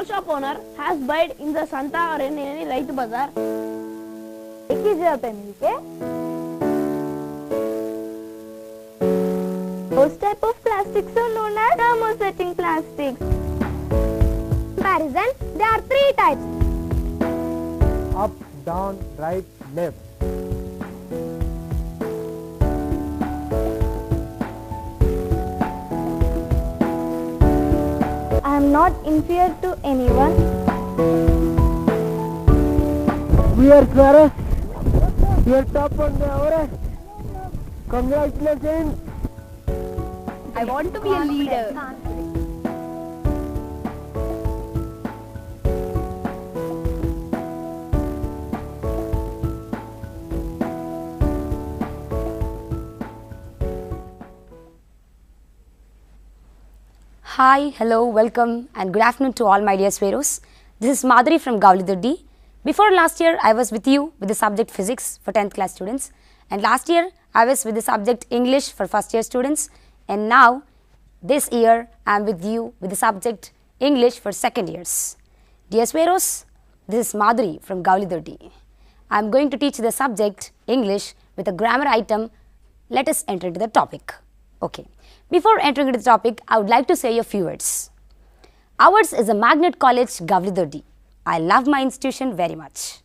shop owner has buyed in the Santa or in any Raitu Bazaar. एक ही जगह पे मिलके those type of plastics are known as thermosetting plastics. Comparison, there are 3 types: up, down, right, left. I am not inferior to anyone. We are Clara. We are top on the hour. Congratulations. I want to be a leader. Hi, hello, welcome and good afternoon to all my dear TSWREIS. This is Madhuri from Gavlidurdi. Before last year, I was with you with the subject physics for 10th class students, and last year I was with the subject English for first year students, and now this year I am with you with the subject English for second years. Dear TSWREIS, this is Madhuri from Gavlidurdi. I am going to teach the subject English with a grammar item. Let us enter into the topic. Okay. Before entering into the topic, I would like to say a few words. Ours is a magnet college, Gavlidurdi. I love my institution very much.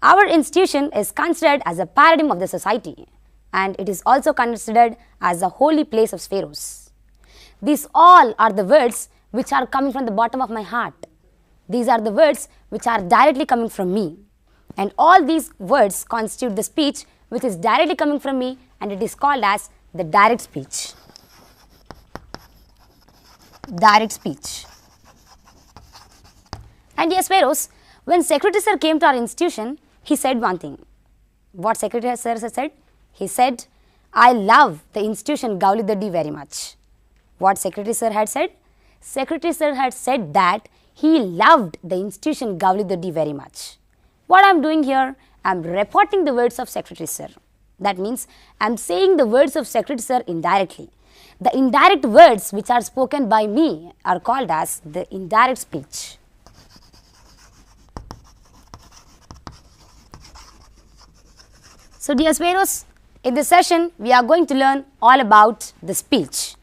Our institution is considered as a paradigm of the society, and it is also considered as a holy place of TSWREIS. These all are the words which are coming from the bottom of my heart. These are the words which are directly coming from me, and all these words constitute the speech which is directly coming from me, and it is called as the direct speech. Direct speech. And yes, TSWREIS, when Secretary Sir came to our institution, he said one thing. What Secretary Sir said? He said, I love the institution Gavlidurdi very much. What Secretary Sir had said? Secretary Sir had said that he loved the institution Gavlidurdi very much. What I am doing here, I am reporting the words of Secretary Sir. That means I am saying the words of Secretary Sir indirectly. The indirect words which are spoken by me are called as the indirect speech. So dear TSWREIS, in this session we are going to learn all about the speech.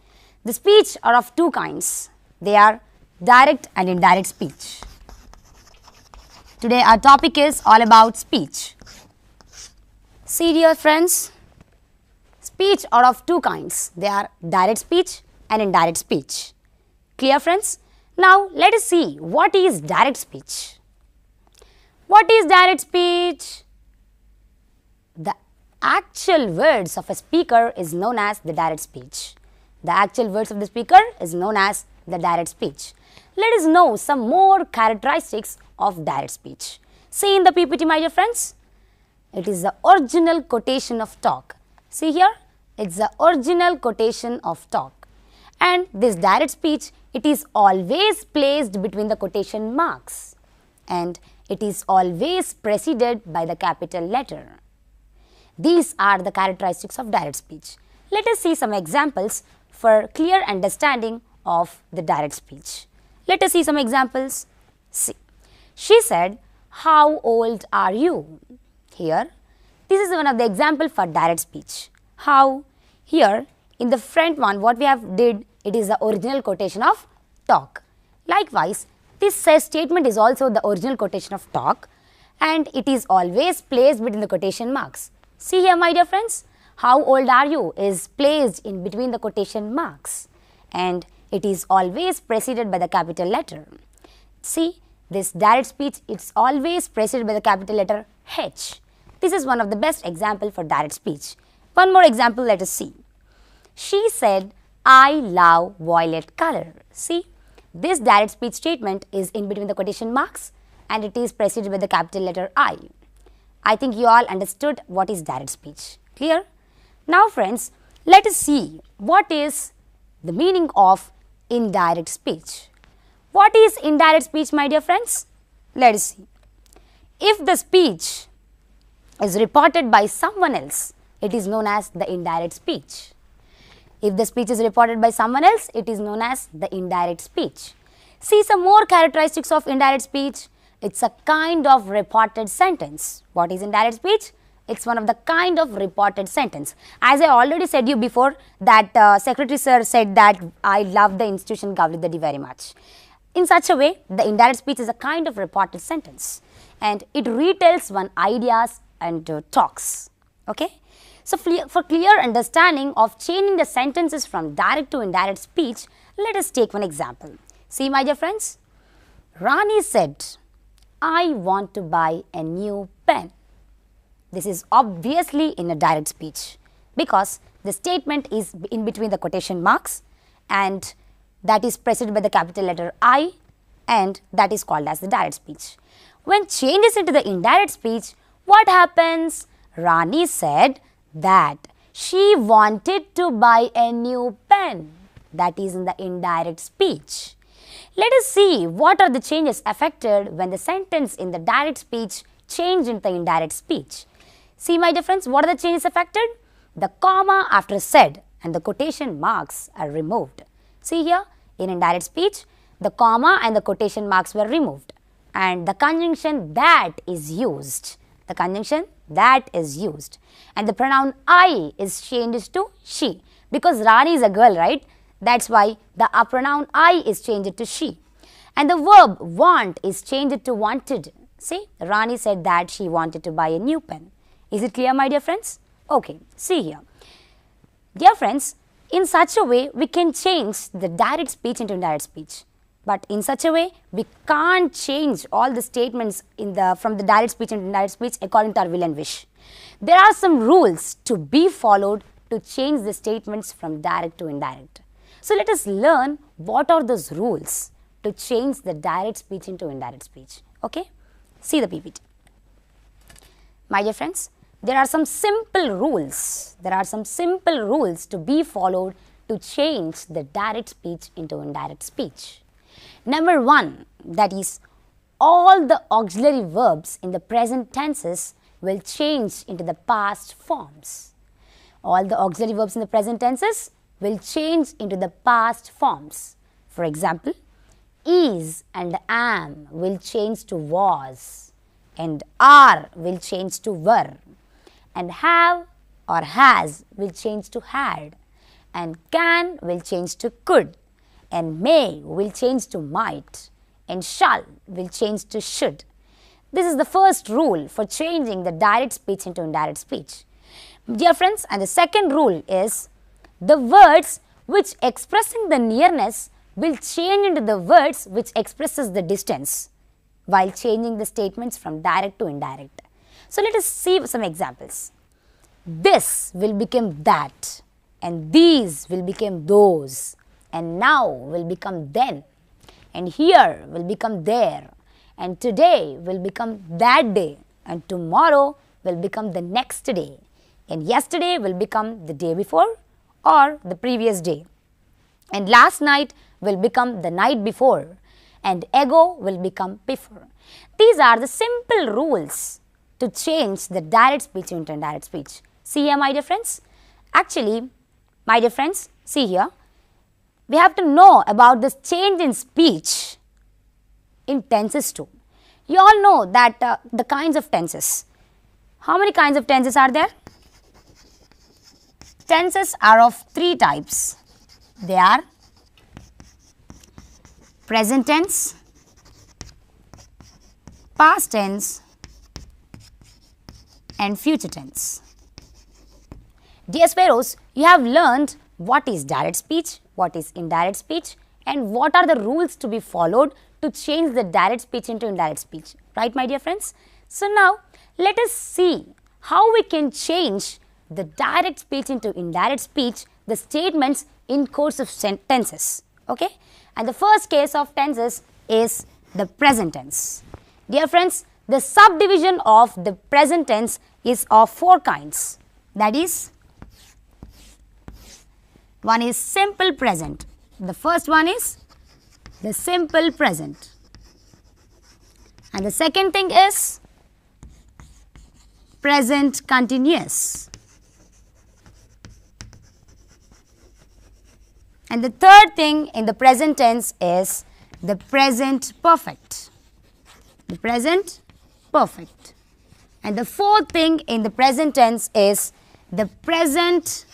The speech are of 2 kinds. They are direct and indirect speech. Today our topic is all about speech. See dear friends, speech are of 2 kinds. They are direct speech and indirect speech. Clear friends? Now let us see what is direct speech. What is direct speech? The actual words of a speaker is known as the direct speech. The actual words of the speaker is known as the direct speech. Let us know some more characteristics of direct speech. See in the PPT, my dear friends. It is the original quotation of talk. See here, it's the original quotation of talk. And this direct speech, it is always placed between the quotation marks. And it is always preceded by the capital letter. These are the characteristics of direct speech. Let us see some examples for clear understanding of the direct speech. Let us see some examples. See, she said, how old are you? Here, this is one of the example for direct speech. How? Here, in the front one, what we have did, it is the original quotation of talk. Likewise, this statement is also the original quotation of talk, and it is always placed between the quotation marks. See here, my dear friends, how old are you is placed in between the quotation marks, and it is always preceded by the capital letter. See, this direct speech, it's always preceded by the capital letter H. This is one of the best example for direct speech. One more example, let us see. She said, I love violet color. See, this direct speech statement is in between the quotation marks, and it is preceded by the capital letter I. I think you all understood what is direct speech. Clear? Now friends, let us see what is the meaning of indirect speech. What is indirect speech, my dear friends? Let us see. If the speech is reported by someone else, it is known as the indirect speech. If the speech is reported by someone else, it is known as the indirect speech. See some more characteristics of indirect speech. It's a kind of reported sentence. What is indirect speech? It's one of the kind of reported sentence. As I already said you before that Secretary Sir said that I love the institution Gavlidadi very much. In such a way, the indirect speech is a kind of reported sentence and it retells one ideas and talks. Okay? So, for clear understanding of changing the sentences from direct to indirect speech, let us take one example. See my dear friends, Rani said, I want to buy a new pen. This is obviously in a direct speech because the statement is in between the quotation marks and that is preceded by the capital letter I and that is called as the direct speech. When changes into the indirect speech, what happens? Rani said that she wanted to buy a new pen. That is in the indirect speech. Let us see what are the changes affected when the sentence in the direct speech change into the indirect speech. See my dear friends, what are the changes affected? The comma after said and the quotation marks are removed. See here, in indirect speech, the comma and the quotation marks were removed and the conjunction that is used. The conjunction that is used and the pronoun I is changed to she because Rani is a girl, right? That's why the pronoun I is changed to she. And the verb want is changed to wanted. See, Rani said that she wanted to buy a new pen. Is it clear, my dear friends? Okay, see here. Dear friends, in such a way, we can change the direct speech into indirect speech. But in such a way, we can't change all the statements from the direct speech into indirect speech according to our will and wish. There are some rules to be followed to change the statements from direct to indirect. So let us learn what are those rules to change the direct speech into indirect speech. Okay? See the PPT. My dear friends, there are some simple rules. There are some simple rules to be followed to change the direct speech into indirect speech. Number 1, that is, all the auxiliary verbs in the present tenses will change into the past forms. All the auxiliary verbs in the present tenses will change into the past forms. For example, is and am will change to was and are will change to were and have or has will change to had and can will change to could and may will change to might and shall will change to should. This is the first rule for changing the direct speech into indirect speech. Dear friends, and the second rule is the words which expressing the nearness will change into the words which expresses the distance while changing the statements from direct to indirect. So let us see some examples. This will become that and these will become those and now will become then and here will become there and today will become that day and tomorrow will become the next day and yesterday will become the day before or the previous day and last night will become the night before and ago will become before. These are the simple rules to change the direct speech into indirect speech. See here, my dear friends. Actually, my dear friends, see here, we have to know about this change in speech in tenses too. You all know that the kinds of tenses. How many kinds of tenses are there? Tenses are of 3 types. They are present tense, past tense and future tense. Dear sparrows, you have learned what is direct speech, what is indirect speech and what are the rules to be followed to change the direct speech into indirect speech. Right, my dear friends? So now, let us see how we can change the direct speech into indirect speech, the statements in course of tenses. Okay? And the first case of tenses is the present tense. Dear friends, the subdivision of the present tense is of 4 kinds. That is, one is simple present. The first one is the simple present. And the second thing is present continuous. And the third thing in the present tense is the present perfect. The present perfect. And the fourth thing in the present tense is the present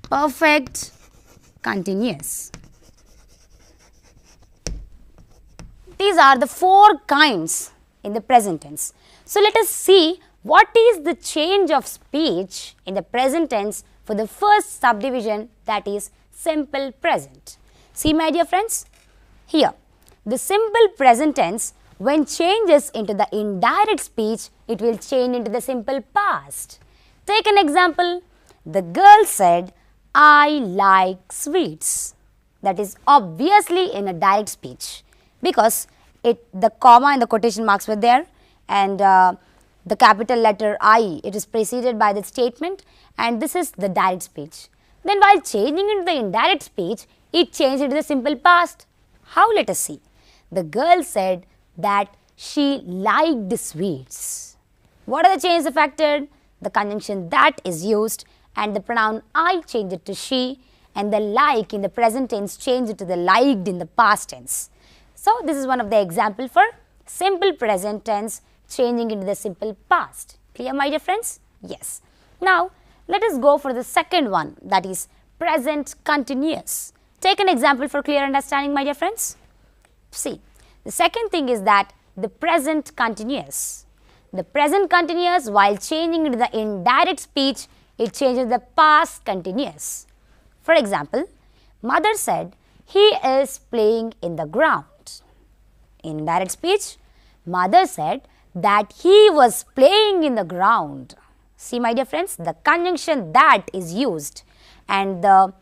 perfect continuous. These are the four kinds in the present tense. So, let us see what is the change of speech in the present tense for the first subdivision, that is simple present. See my dear friends, here the simple present tense, when changes into the indirect speech, it will change into the simple past. Take an example. The girl said, I like sweets. That is obviously in a direct speech, because the comma and the quotation marks were there, and the capital letter I, it is preceded by the statement, and this is the direct speech. Then while changing into the indirect speech, it changed into the simple past. How? Let us see. The girl said that she liked sweets. What are the changes affected? The conjunction that is used, and the pronoun I changed it to she, and the like in the present tense changed it to the liked in the past tense. So, this is one of the example for simple present tense changing into the simple past. Clear my dear friends? Yes. Now, let us go for the second one, that is present continuous. Take an example for clear understanding my dear friends. See, the second thing is that the present continuous. The present continuous, while changing into the indirect speech, it changes the past continuous. For example, mother said, he is playing in the ground. In indirect speech, mother said that he was playing in the ground. See my dear friends, the conjunction that is used, and the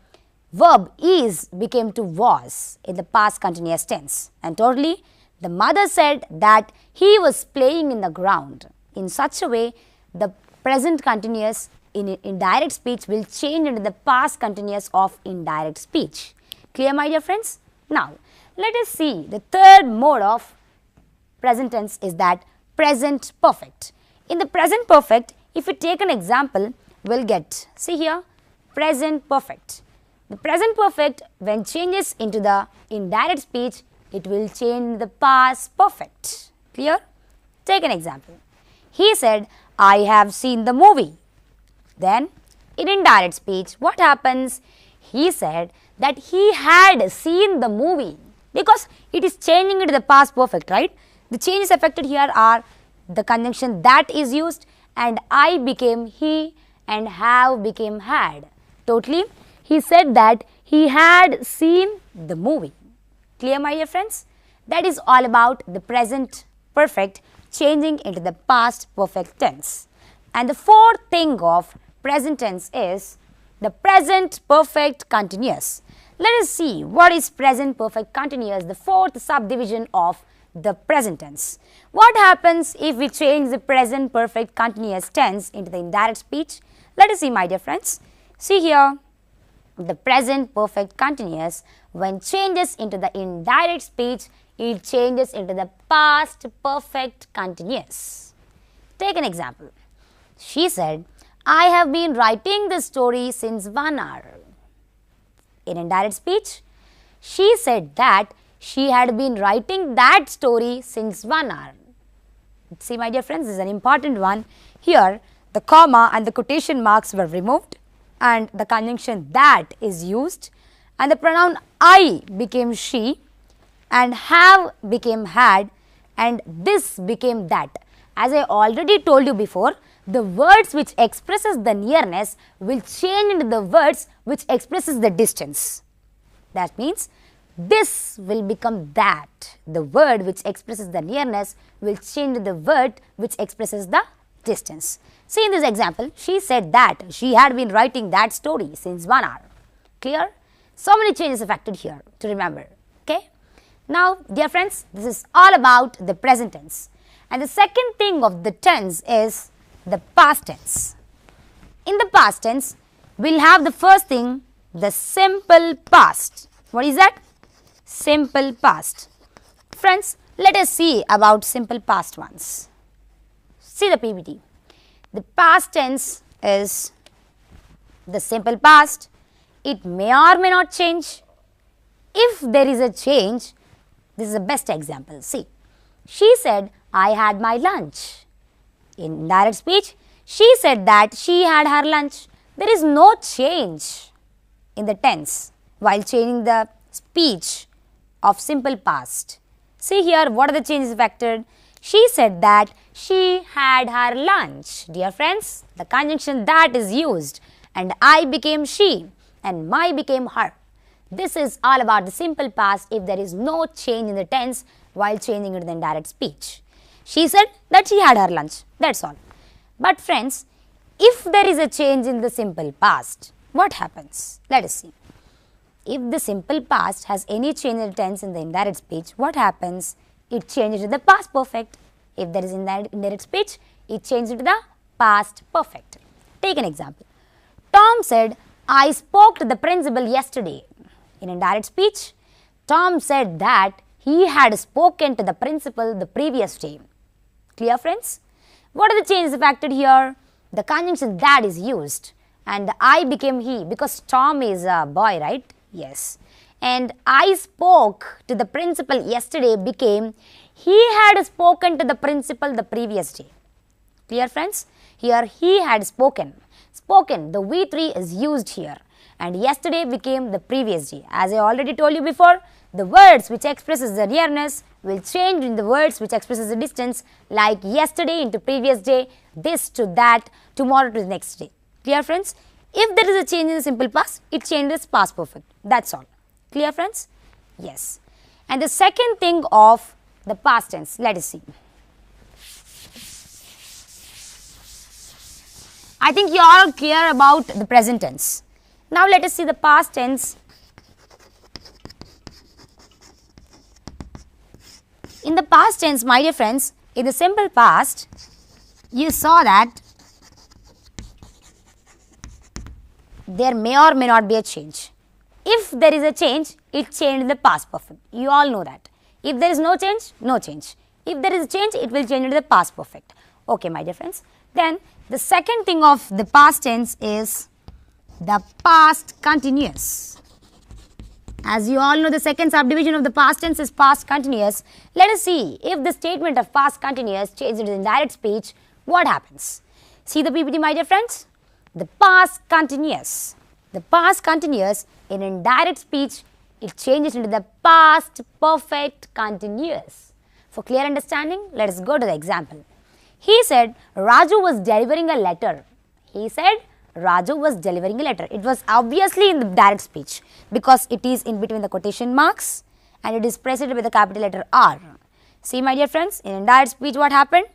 verb is became to was in the past continuous tense, and totally the mother said that he was playing in the ground. In such a way, the present continuous in indirect speech will change into the past continuous of indirect speech. Clear my dear friends? Now, let us see the third mode of present tense is that present perfect. In the present perfect, if we take an example, we'll get, see here, present perfect. The present perfect, when changes into the indirect speech, it will change the past perfect. Clear? Take an example. He said, I have seen the movie. Then, in indirect speech, what happens? He said that he had seen the movie, because it is changing into the past perfect, right? The changes affected here are the conjunction that is used, and I became he, and have became had. Totally, he said that he had seen the movie. Clear my dear friends? That is all about the present perfect changing into the past perfect tense. And the fourth thing of present tense is the present perfect continuous. Let us see what is present perfect continuous, the fourth subdivision of the present tense. What happens if we change the present perfect continuous tense into the indirect speech? Let us see my dear friends. See here, the present perfect continuous, when changes into the indirect speech, it changes into the past perfect continuous. Take an example. She said, I have been writing this story since 1 hour. In indirect speech, she said that she had been writing that story since 1 hour. See my dear friends, this is an important one. Here, the comma and the quotation marks were removed, and the conjunction that is used, and the pronoun I became she, and have became had, and this became that. As I already told you before, the words which expresses the nearness will change into the words which expresses the distance. That means, this will become that. The word which expresses the nearness will change to the word which expresses the distance. See in this example, she said that she had been writing that story since 1 hour. Clear? So many changes affected here to remember. Okay? Now, dear friends, this is all about the present tense. And the second thing of the tense is the past tense. In the past tense, we'll have the first thing, the simple past. What is that? Simple past. Friends, let us see about simple past ones. See the PPT. The past tense is the simple past. It may or may not change. if there is a change, this is the best example. See, she said, I had my lunch. In indirect speech, she said that she had her lunch. There is no change in the tense while changing the speech of simple past. See here, what are the changes affected? She said that she had her lunch. Dear friends, the conjunction that is used, and I became she and my became her. This is all about the simple past if there is no change in the tense while changing it in the indirect speech. She said that she had her lunch. That's all. But friends, if there is a change in the simple past, what happens? Let us see. If the simple past has any change in the tense in the indirect speech, what happens? It changes to the past perfect. If there is indirect speech, it changes to the past perfect. Take an example. Tom said, I spoke to the principal yesterday. In indirect speech, Tom said that he had spoken to the principal the previous day. Clear, friends? What are the changes affected here? The conjunction that is used, and I became he, because Tom is a boy, right? Yes. And I spoke to the principal yesterday became he had spoken to the principal the previous day. Clear, friends? Here he had spoken. Spoken, the V3 is used here, and yesterday became the previous day. As I already told you before, the words which expresses the nearness will change in the words which expresses the distance, like yesterday into previous day, this to that, tomorrow to the next day. Clear, friends? If there is a change in the simple past, it changes past perfect. That's all. Clear, friends? Yes. And the second thing of the past tense, let us see. I think you are clear about the present tense. Now let us see the past tense. In the past tense, my dear friends, in the simple past, you saw that there may or may not be a change. If there is a change, it changed the past perfect. You all know that. If there is no change, no change. If there is a change, it will change into the past perfect. Okay, my dear friends. Then the second thing of the past tense is the past continuous. As you all know, the second subdivision of the past tense is past continuous. Let us see if the statement of past continuous changes into indirect speech, what happens? See the PPT, my dear friends. The past continuous. The past continuous in indirect speech, it changes into the past perfect continuous. For clear understanding, let us go to the example. He said Raju was delivering a letter. He said Raju was delivering a letter. It was obviously in the direct speech because it is in between the quotation marks and it is preceded with the capital letter R. See, my dear friends, in indirect speech what happened?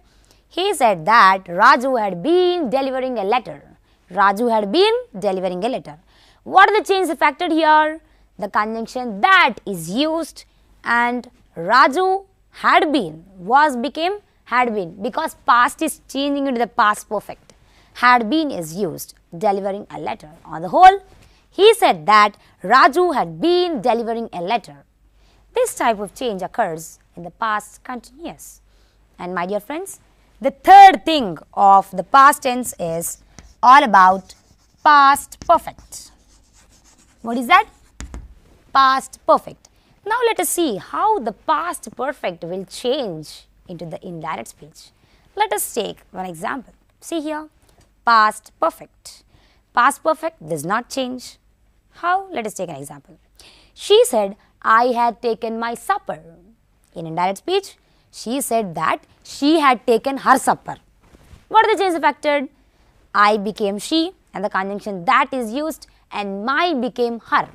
He said that Raju had been delivering a letter. Raju had been delivering a letter. What are the changes affected here? The conjunction that is used, and Raju had been was became had been because past is changing into the past perfect. Had been is used, delivering a letter. On the whole, he said that Raju had been delivering a letter. This type of change occurs in the past continuous. And my dear friends, the third thing of the past tense is all about past perfect. What is that? Past perfect. Now let us see how the past perfect will change into the indirect speech. Let us take one example. See here, past perfect. Past perfect does not change. How? Let us take an example. She said, I had taken my supper. In indirect speech, she said that she had taken her supper. What are the changes affected? I became she and the conjunction that is used, and my became her.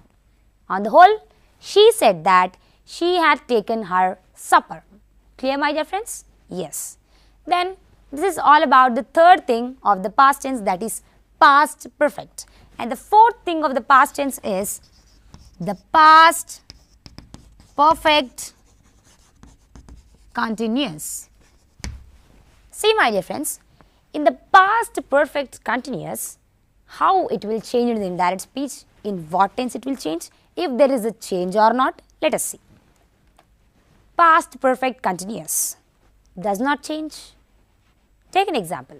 On the whole, she said that she had taken her supper. Clear, my dear friends? Yes. Then this is all about the third thing of the past tense, that is past perfect. And the fourth thing of the past tense is the past perfect continuous. See, my dear friends, in the past perfect continuous, how it will change in the indirect speech, in what tense it will change, if there is a change or not, let us see. Past perfect continuous does not change. Take an example.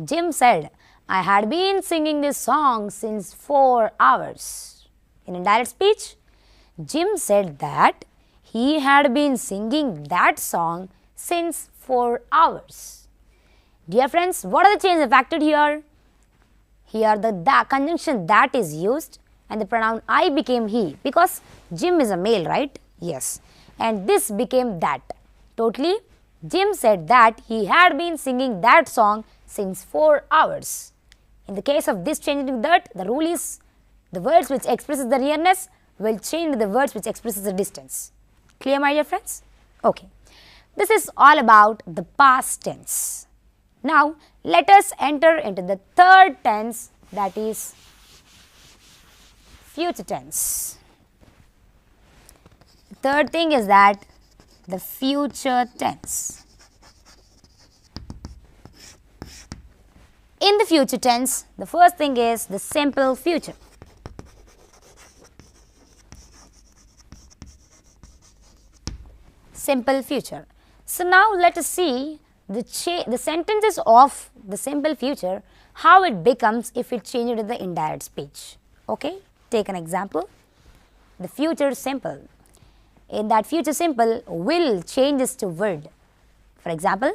Jim said, I had been singing this song since 4 hours. In indirect speech, Jim said that he had been singing that song since 4 hours. Dear friends, what are the changes factored here? Here the conjunction that is used and the pronoun I became he, because Jim is a male, right? Yes. And this became that. Totally, Jim said that he had been singing that song since 4 hours. In the case of this change into that, the rule is the words which expresses the nearness will change to the words which expresses the distance. Clear, my dear friends? Okay. This is all about the past tense. Now, let us enter into the third tense, that is future tense. The third thing is that the future tense. In the future tense, the first thing is the simple future. Simple future. So now let us see the sentences of the simple future, how it becomes if it changes to the indirect speech. Okay, take an example. The future simple. In that future simple, will changes to would. For example,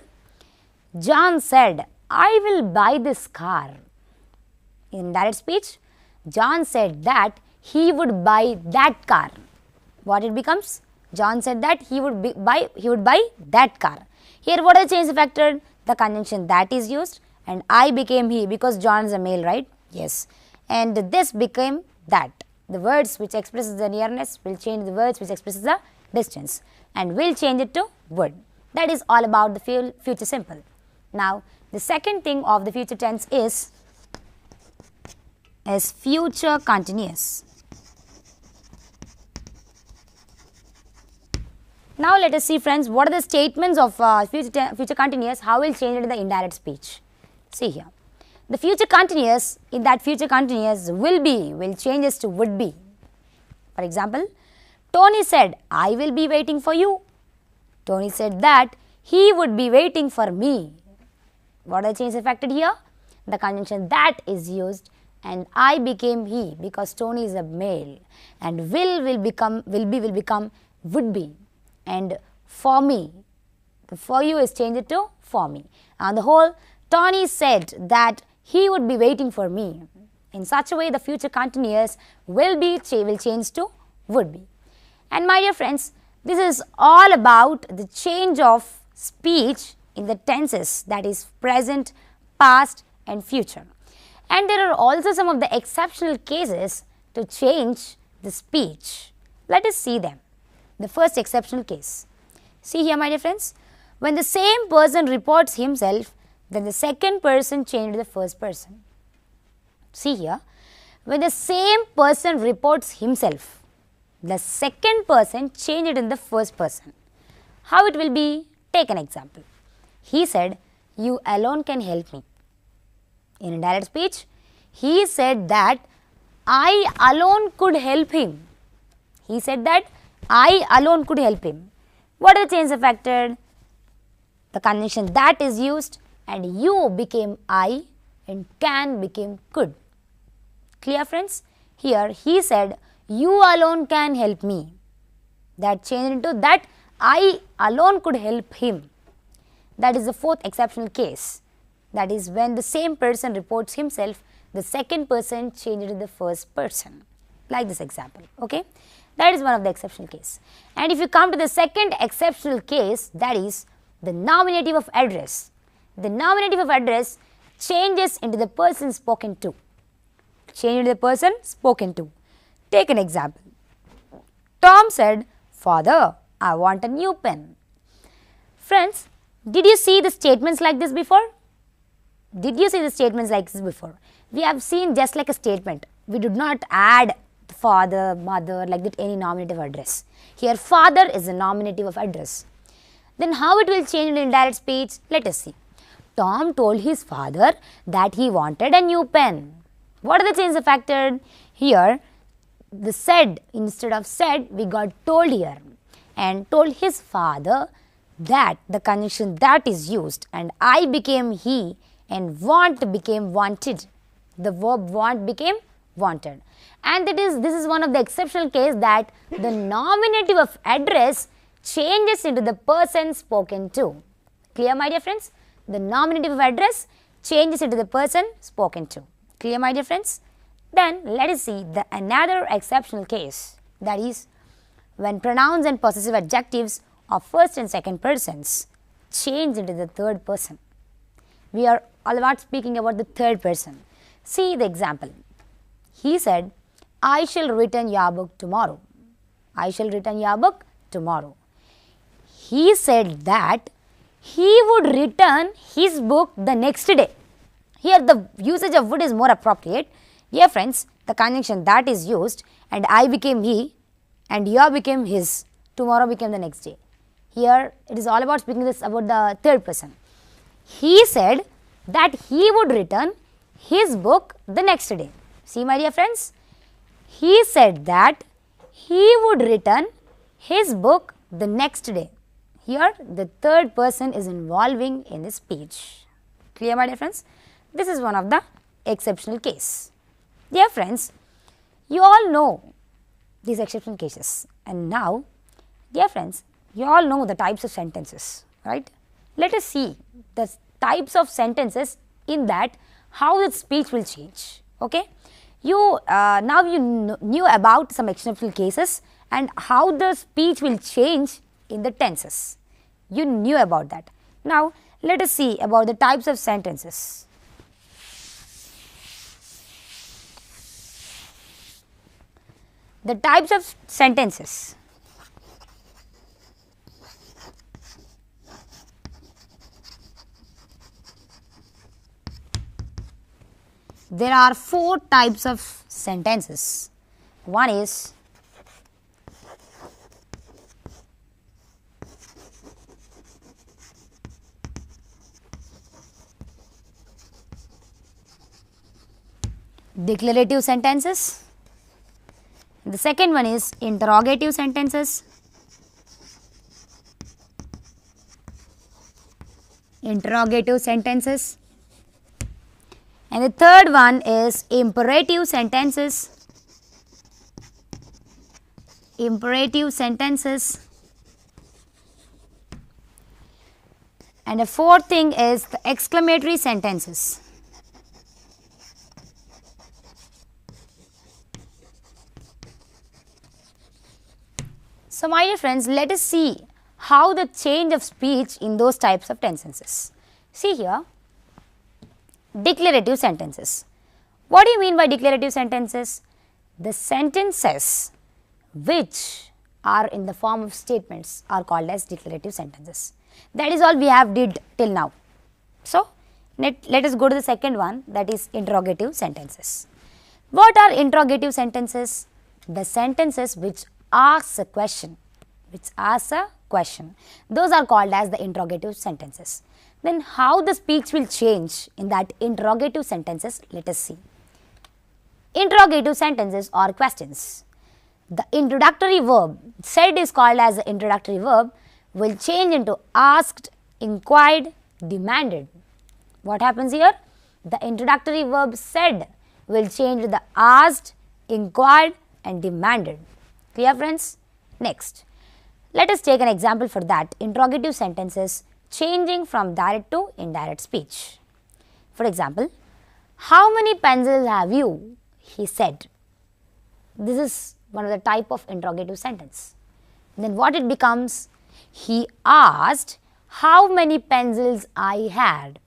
John said, I will buy this car. In indirect speech, John said that he would buy that car. What it becomes? John said that he would buy that car. Here what are the changes factored? The conjunction that is used and I became he, because John is a male, right? Yes. And this became that. The words which expresses the nearness will change the words which expresses the distance and will change it to would. That is all about the future simple. Now, the second thing of the future tense is future continuous. Now, let us see, friends, what are the statements of future continuous, how will change it in the indirect speech. See here. The future continuous, in that future continuous will changes to would be. For example, Tony said, I will be waiting for you. Tony said that he would be waiting for me. What are the changes affected here? The conjunction that is used and I became he, because Tony is a male, and will become would be, and for me, the for you is changed to for me. On the whole, Tony said that he would be waiting for me. In such a way, the future continuous will change to would be. And my dear friends, this is all about the change of speech in the tenses, that is present, past and future. And there are also some of the exceptional cases to change the speech. Let us see them. The first exceptional case. See here, my dear friends, when the same person reports himself, then the second person changed to the first person. See here, when the same person reports himself, the second person changed it in the first person. How it will be? Take an example. He said, you alone can help me. In indirect speech, he said that I alone could help him. He said that I alone could help him. What are the changes affected? The conjunction that is used and you became I and can became could. Clear, friends? Here he said, you alone can help me. That changed into that I alone could help him. That is the fourth exceptional case. That is when the same person reports himself, the second person changed to the first person. Like this example. Okay? That is one of the exceptional case. And if you come to the second exceptional case, that is the nominative of address. The nominative of address changes into the person spoken to. Change into the person spoken to. Take an example. Tom said, Father, I want a new pen. Friends, did you see the statements like this before? Did you see the statements like this before? We have seen just like a statement. We did not add father, mother, like that any nominative address. Here father is a nominative of address. Then how it will change in indirect speech? Let us see. Tom told his father that he wanted a new pen. What are the changes affected? Here the said, instead of said, we got told here, and told his father that, the conjunction that is used, and I became he and want became wanted. The verb want became wanted. And this is one of the exceptional case that the nominative of address changes into the person spoken to. Clear, my dear friends? The nominative of address changes into the person spoken to. Clear, my dear friends? Then let us see another exceptional case, that is when pronouns and possessive adjectives of first and second persons change into the third person. We are all about speaking about the third person. See the example. He said, I shall return your book tomorrow. I shall return your book tomorrow. He said that he would return his book the next day. Here the usage of would is more appropriate. Dear friends, the conjunction that is used, and I became he and your became his, tomorrow became the next day. Here it is all about speaking this about the third person. He said that he would return his book the next day. See, my dear friends, he said that he would return his book the next day. Here the third person is involving in the speech. Clear, my dear friends? This is one of the exceptional case. Dear friends, you all know these exceptional cases, and now, dear friends, you all know the types of sentences, right? Let us see the types of sentences in that, how the speech will change. Okay, you now you knew about some exceptional cases and how the speech will change in the tenses. You knew about that. Now let us see about the types of sentences. The types of sentences. There are 4 types of sentences. One is declarative sentences. The second one is interrogative sentences. Interrogative sentences. And the third one is imperative sentences. Imperative sentences. And the fourth thing is the exclamatory sentences. So, my dear friends, let us see how the change of speech in those types of sentences. See here, declarative sentences. What do you mean by declarative sentences? The sentences which are in the form of statements are called as declarative sentences. That is all we have did till now. So, let us go to the second one, that is interrogative sentences. What are interrogative sentences? The sentences which asks a question, those are called as the interrogative sentences. Then how the speech will change in that interrogative sentences, let us see. Interrogative sentences are questions. The introductory verb, said is called as the introductory verb, will change into asked, inquired, demanded. What happens here? The introductory verb said will change to the asked, inquired and demanded. Clear, friends? Next, let us take an example for that, interrogative sentences changing from direct to indirect speech. For example, how many pencils have you? He said. This is one of the type of interrogative sentence. Then what it becomes? He asked how many pencils I had.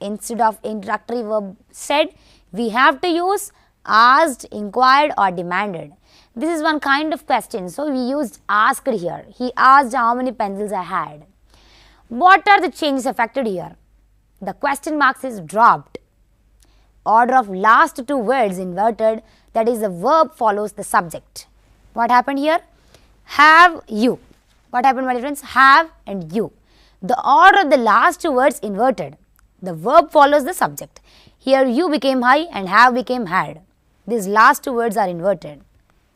Instead of introductory verb said, we have to use asked, inquired or demanded. This is one kind of question, so we used asked here. He asked how many pencils I had. What are the changes affected here? The question marks is dropped. Order of last 2 words inverted, that is the verb follows the subject. What happened here? Have you. What happened, my friends? Have and you. The order of the last 2 words inverted. The verb follows the subject. Here you became I and have became had. These last 2 words are inverted.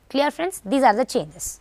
Clear, friends? These are the changes.